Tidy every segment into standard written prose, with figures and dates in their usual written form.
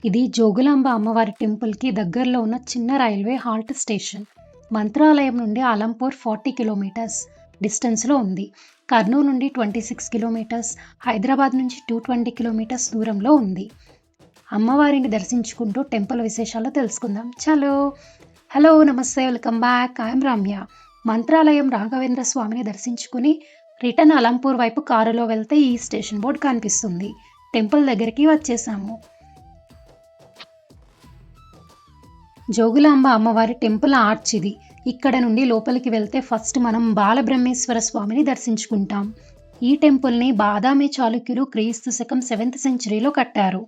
ఇది జోగులాంబ అమ్మవారి టెంపుల్కి దగ్గరలో ఉన్న చిన్న రైల్వే హాల్ట్ స్టేషన్. మంత్రాలయం నుండి అలంపూర్ 40 కిలోమీటర్స్ డిస్టెన్స్లో ఉంది. కర్నూలు నుండి 26 కిలోమీటర్స్, హైదరాబాద్ నుంచి 220 కిలోమీటర్స్ దూరంలో ఉంది. అమ్మవారిని దర్శించుకుంటూ టెంపుల్ విశేషాలు తెలుసుకుందాం. చలో. హలో, నమస్తే, welcome back. I'm Ramya. Mantralayam Raghavendra స్వామిని దర్శించుకుని రిటర్న్ అలంపూర్ వైపు కారులో వెళ్తే ఈ స్టేషన్ బోర్డు కనిపిస్తుంది. టెంపుల్ దగ్గరికి వచ్చేసాము. జోగులాంబ అమ్మవారి టెంపుల్ ఆర్చ్ ఇది. ఇక్కడ నుండి లోపలికి వెళ్తే ఫస్ట్ మనం బాలబ్రహ్మేశ్వర స్వామిని దర్శించుకుంటాం. ఈ టెంపుల్ని బాదామి చాళుక్యులు క్రీస్తు శకం 7th సెంచరీలో కట్టారు.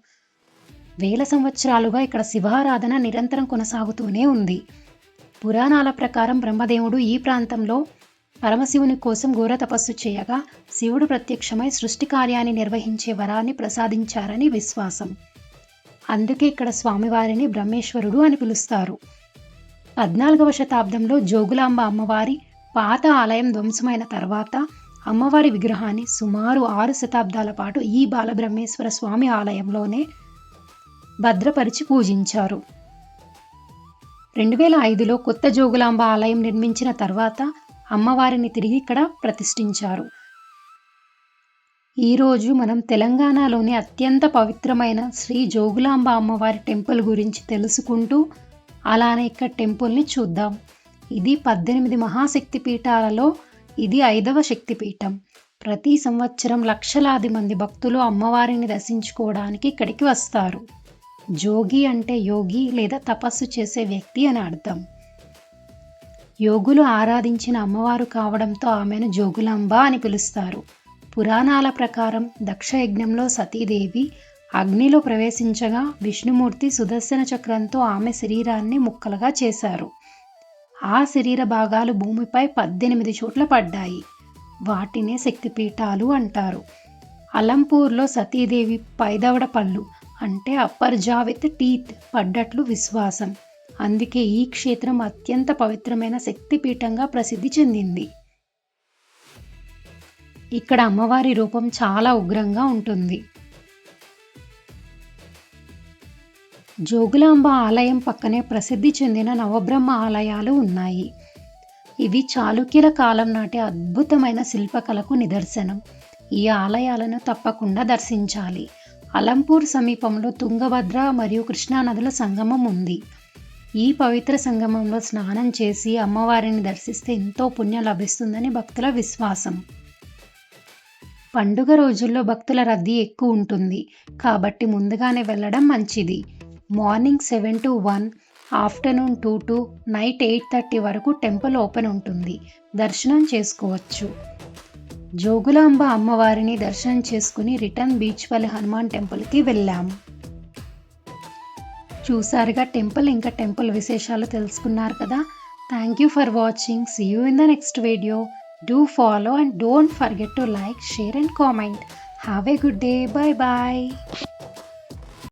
వేల సంవత్సరాలుగా ఇక్కడ శివారాధన నిరంతరం కొనసాగుతూనే ఉంది. పురాణాల ప్రకారం బ్రహ్మదేవుడు ఈ ప్రాంతంలో పరమశివుని కోసం ఘోర తపస్సు చేయగా శివుడు ప్రత్యక్షమై సృష్టి కార్యాన్ని నిర్వహించే వరాన్ని ప్రసాదించారని విశ్వాసం. అందుకే ఇక్కడ స్వామివారిని బ్రహ్మేశ్వరుడు అని పిలుస్తారు. 14వ శతాబ్దంలో జోగులాంబ అమ్మవారి పాత ఆలయం ధ్వంసమైన తర్వాత అమ్మవారి విగ్రహాన్ని సుమారు 6 శతాబ్దాల పాటు ఈ బాలబ్రహ్మేశ్వర స్వామి ఆలయంలోనే భద్రపరిచి పూజించారు. 2005లో కొత్త జోగులాంబ ఆలయం నిర్మించిన తర్వాత అమ్మవారిని తిరిగి ఇక్కడ ప్రతిష్ఠించారు. ఈరోజు మనం తెలంగాణలోని అత్యంత పవిత్రమైన శ్రీ జోగులాంబ అమ్మవారి టెంపుల్ గురించి తెలుసుకుంటూ అలానే ఇక్కడ టెంపుల్ని చూద్దాం. ఇది 18 మహాశక్తి పీఠాలలో ఇది 5వ శక్తిపీఠం. ప్రతి సంవత్సరం లక్షలాది మంది భక్తులు అమ్మవారిని దర్శించుకోవడానికి ఇక్కడికి వస్తారు. జోగి అంటే యోగి లేదా తపస్సు చేసే వ్యక్తి అని అర్థం. యోగులు ఆరాధించిన అమ్మవారు కావడంతో ఆమెను జోగులాంబ అని పిలుస్తారు. పురాణాల ప్రకారం దక్షయజ్ఞంలో సతీదేవి అగ్నిలో ప్రవేశించగా విష్ణుమూర్తి సుదర్శన చక్రంతో ఆమె శరీరాన్ని ముక్కలుగా చేశారు. ఆ శరీర భాగాలు భూమిపై 18 చోట్ల పడ్డాయి. వాటినే శక్తిపీఠాలు అంటారు. అలంపూర్లో సతీదేవి పైదవడ పళ్ళు అంటే అప్పర్ జా విత్ టీత్ పడ్డట్లు విశ్వాసం. అందుకే ఈ క్షేత్రం అత్యంత పవిత్రమైన శక్తిపీఠంగా ప్రసిద్ధి చెందింది. ఇక్కడ అమ్మవారి రూపం చాలా ఉగ్రంగా ఉంటుంది. జోగులాంబ ఆలయం పక్కనే ప్రసిద్ధి చెందిన నవబ్రహ్మ ఆలయాలు ఉన్నాయి. ఇవి చాళుక్యుల కాలం నాటి అద్భుతమైన శిల్పకళకు నిదర్శనం. ఈ ఆలయాలను తప్పకుండా దర్శించాలి. అలంపూర్ సమీపంలో తుంగభద్ర మరియు కృష్ణా నదుల సంగమం ఉంది. ఈ పవిత్ర సంగమంలో స్నానం చేసి అమ్మవారిని దర్శిస్తే ఎంతో పుణ్యం లభిస్తుందని భక్తుల విశ్వాసం. పండుగ రోజుల్లో భక్తుల రద్దీ ఎక్కువ ఉంటుంది కాబట్టి ముందుగానే వెళ్ళడం మంచిది. Morning 7 to 1, afternoon 2 to night 8:30 వరకు టెంపుల్ ఓపెన్ ఉంటుంది. దర్శనం చేసుకోవచ్చు. జోగులాంబ అమ్మవారిని దర్శనం చేసుకుని రిటర్న్ బీచ్పల్లి హనుమాన్ టెంపుల్కి వెళ్ళాము. చూసారుగా టెంపుల్, ఇంకా టెంపుల్ విశేషాలు తెలుసుకున్నారు కదా. Thank you for watching. See you in the next video. Do follow and don't forget to like, share and comment. Have a good day. Bye bye.